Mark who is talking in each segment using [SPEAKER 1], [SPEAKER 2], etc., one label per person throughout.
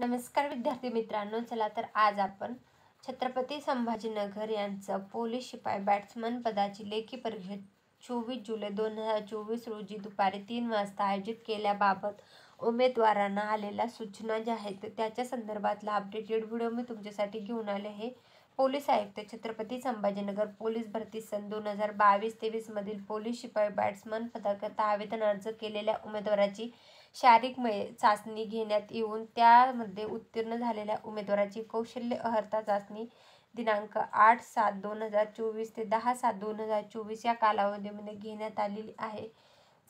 [SPEAKER 1] नमस्कार विद्यार्थी मित्रांनो, चला तर आज आपण छत्रपती संभाजीनगर यांचं पोलीस शिपाई बॅट्समन पदाची लेखी परीक्षा 24 जुलै 2024 रोजी दुपारी 3 वाजता आयोजित केल्याबाबत उमेदवारांना आलेल्या सूचना ज्या आहेत त्याच्या संदर्भातला अपडेटेड व्हिडिओ मी तुमच्यासाठी घेऊन आले आहे। पोलीस आयुक्त छत्रपती संभाजीनगर पोलीस भरती सन 2022-23 मधील पोलीस शिपाई बॅट्समन पदाकरता आवेदन अर्ज केलेल्या उमेदवाराची शारीरिक चाचणी घेण्यात येऊन त्यामध्ये उत्तीर्ण झालेल्या उमेदवाराची कौशल्य अर्हता चाचणी दिनांक 8/7/2024 ते 10/7/2024 या कालावधीमध्ये घेण्यात आलेली आहे।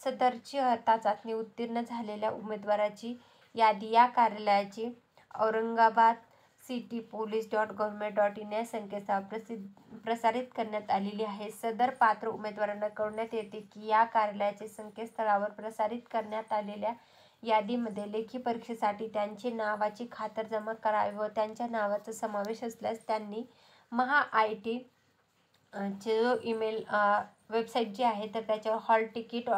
[SPEAKER 1] सदरची अर्हता चाचणी उत्तीर्ण झालेल्या उमेदवाराची यादी या कार्यालयाची औरंगाबाद city-police.government.in या संकेतस्थळावर प्रसारित करण्यात आलेली आहे। सदर पात्र उमेदवारांना कळवण्यात येते की या कार्यालयाचे संकेतस्थळावर प्रसारित करण्यात आलेल्या यादीमध्ये लेखी परीक्षेसाठी त्यांची नावाची खातरजमा करावी व त्यांच्या नावाचा समावेश असल्यास त्यांनी महा-IT चे जो ईमेल वेबसाईट जी आहे तर त्याच्यावर हॉल तिकीट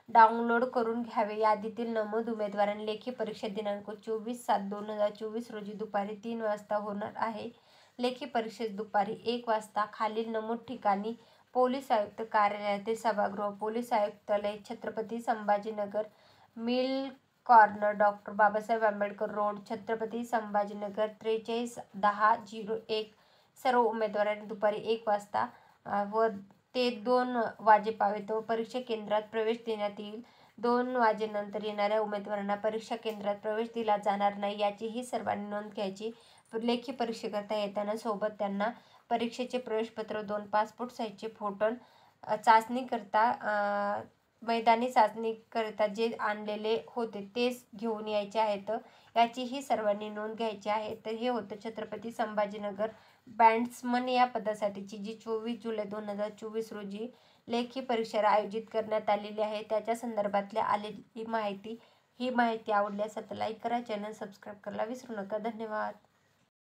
[SPEAKER 1] डाउनलोड करून घ्यावे। यादीतील नमूद उमेदवारांनी लेखी परीक्षा दिनांक 24/7/2024 रोजी दुपारी 3 वाजता होणार आहे। लेखी परीक्षेस दुपारी 1 वाजता खालील नमूद ठिकाणी पोलीस आयुक्त कार्यालयातील सभागृह, पोलीस आयुक्तालय, Chhatrapati Sambhajinagar, mill corner, doctor Babasaheb Ambedkar road, Chhatrapati Sambhajinagar 431001 सर्व उमेदवारांनी दुपारी 1 वाजता व ते 2 वाजेपर्यंत परीक्षा केंद्रात प्रवेश देण्यात येईल। 2 वाजेनंतर येणाऱ्या उमेदवारांना परीक्षा केंद्रात प्रवेश दिला जाणार नाही याचीही सर्वांनी नोंद घ्यायची। लेखी परीक्षेकरता येताना सोबत त्यांना परीक्षेचे प्रवेशपत्र, 2 पासपोर्ट साईजचे फोटो, चाचणीकरता मैदानी चाचणीकरता जे आणलेले होते तेच घेऊन यायचे आहेत याचीही सर्वांनी नोंद घ्यायची आहे। तर हे होतं छत्रपती संभाजीनगर बॅट्समन या पदासाठीची जी 24 जुलै 2024 रोजी लेखी परीक्षा आयोजित करण्यात आलेली आहे त्याच्या संदर्भातली आलेली माहिती। ही माहिती आवडली असेल तर लाईक करा, चॅनल सबस्क्राईब करायला विसरू नका। धन्यवाद।